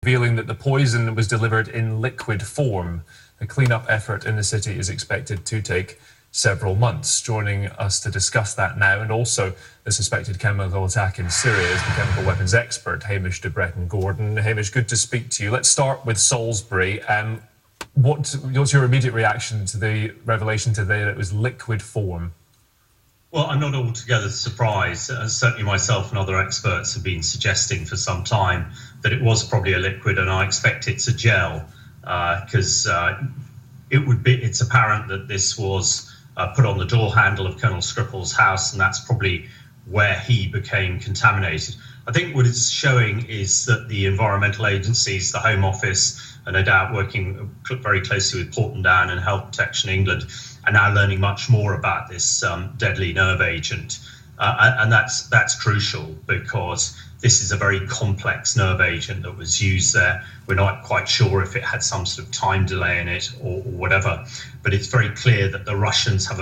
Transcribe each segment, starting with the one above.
revealing that the poison was delivered in liquid form. The cleanup effort in the city is expected to take several months. Joining us to discuss that now, and also the suspected chemical attack in Syria, is the chemical weapons expert, Hamish de Bretton-Gordon. Hamish, good to speak to you. Let's start with Salisbury. What's your immediate reaction to the revelation today that it was liquid form? Well, I'm not altogether surprised. Certainly myself and other experts have been suggesting for some time that it was probably a liquid, and I expect it's a gel, because it's apparent that this was put on the door handle of Colonel Skripal's house, and that's probably where he became contaminated. I think what it's showing is that the environmental agencies, the Home Office, and no doubt working very closely with Porton Down and Health Protection England, are now learning much more about this deadly nerve agent. And that's crucial, because this is a very complex nerve agent that was used there. We're not quite sure if it had some sort of time delay in it or whatever, but it's very clear that the Russians have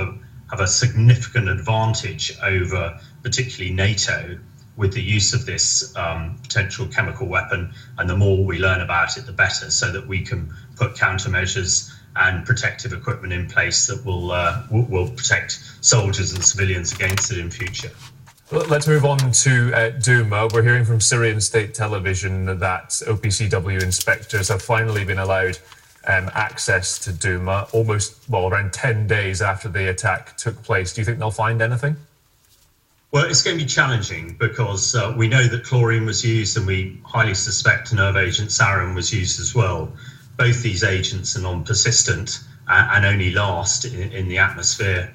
a significant advantage over particularly NATO with the use of this potential chemical weapon. And the more we learn about it, the better, so that we can put countermeasures and protective equipment in place that will protect soldiers and civilians against it in future. Let's move on to Douma. We're hearing from Syrian state television that OPCW inspectors have finally been allowed access to Douma around 10 days after the attack took place. Do you think they'll find anything? Well, it's going to be challenging, because we know that chlorine was used, and we highly suspect nerve agent sarin was used as well. Both these agents are non-persistent and only last in the atmosphere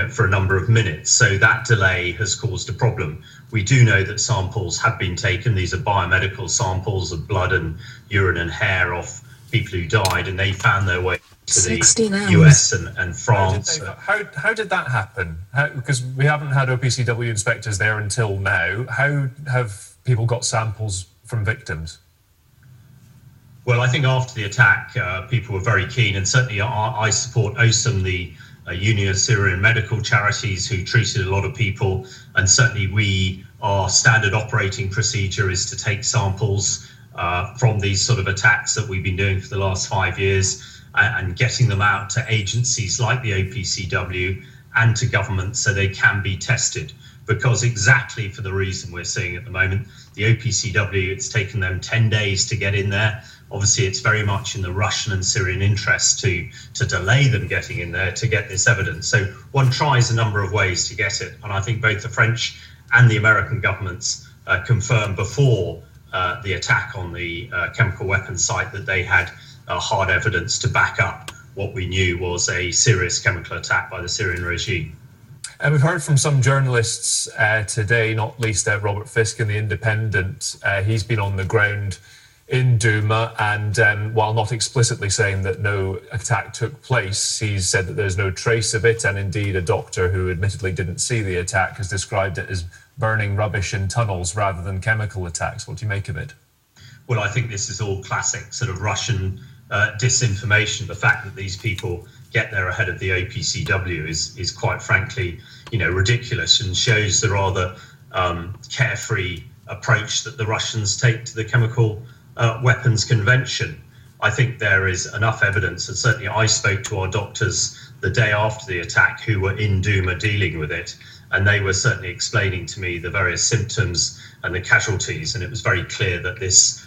for a number of minutes. So that delay has caused a problem. We do know that samples have been taken. These are biomedical samples of blood and urine and hair off people who died, and they found their way to the US and France. How did that happen? Because we haven't had OPCW inspectors there until now. How have people got samples from victims? Well, I think after the attack, people were very keen, and certainly I support OSAM, the Union of Syrian Medical Charities, who treated a lot of people, and certainly our standard operating procedure is to take samples from these sort of attacks that we've been doing for the last 5 years, and getting them out to agencies like the OPCW and to government so they can be tested. Because exactly for the reason we're seeing at the moment, the OPCW, it's taken them 10 days to get in there. Obviously, it's very much in the Russian and Syrian interest to delay them getting in there to get this evidence. So one tries a number of ways to get it. And I think both the French and the American governments confirmed before the attack on the chemical weapons site that they had hard evidence to back up what we knew was a serious chemical attack by the Syrian regime. And we've heard from some journalists today, not least Robert Fisk in The Independent. He's been on the ground in Douma, and while not explicitly saying that no attack took place, he's said that there's no trace of it, and indeed a doctor who admittedly didn't see the attack has described it as burning rubbish in tunnels rather than chemical attacks. What do you make of it? Well, I think this is all classic sort of Russian disinformation. The fact that these people get there ahead of the OPCW is quite frankly, ridiculous, and shows the rather carefree approach that the Russians take to the chemical weapons convention. I think there is enough evidence, and certainly I spoke to our doctors the day after the attack who were in Douma dealing with it, and they were certainly explaining to me the various symptoms and the casualties, and it was very clear that this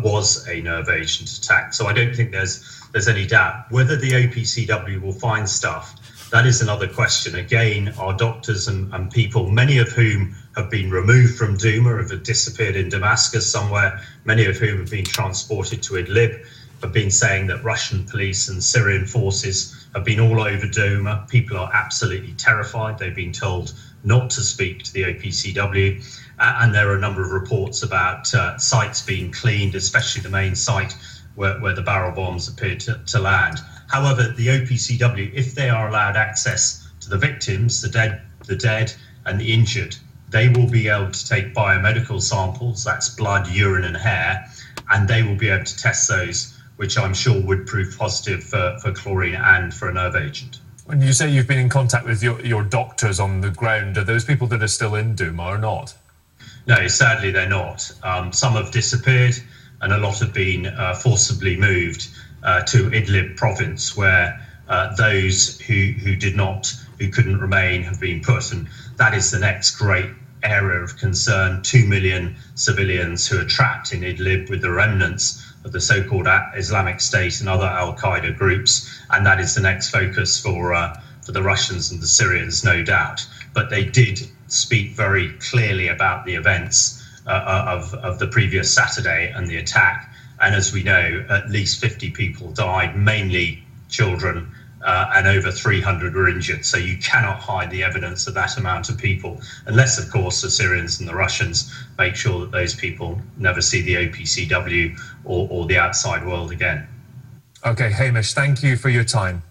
was a nerve agent attack. So I don't think there's any doubt. Whether the OPCW will find stuff, that is another question. Again, our doctors and people, many of whom have been removed from Douma, have disappeared in Damascus somewhere, many of whom have been transported to Idlib, have been saying that Russian police and Syrian forces have been all over Douma. People are absolutely terrified. They've been told not to speak to the OPCW. And there are a number of reports about sites being cleaned, especially the main site where the barrel bombs appeared to land. However, the OPCW, if they are allowed access to the victims, the dead and the injured, they will be able to take biomedical samples, that's blood, urine and hair, and they will be able to test those, which I'm sure would prove positive for chlorine and for a nerve agent. When you say you've been in contact with your doctors on the ground, are those people that are still in Douma or not? No, sadly they're not. Some have disappeared. and a lot have been forcibly moved to Idlib province, where those who couldn't remain have been put. And that is the next great area of concern. 2 million civilians who are trapped in Idlib with the remnants of the so-called Islamic State and other al-Qaeda groups, and that is the next focus for the Russians and the Syrians, no doubt. But they did speak very clearly about the events of the previous Saturday and the attack, and as we know, at least 50 people died, mainly children, and over 300 were injured. So you cannot hide the evidence of that amount of people, unless, of course, the Syrians and the Russians make sure that those people never see the OPCW or the outside world again. Okay, Hamish, thank you for your time.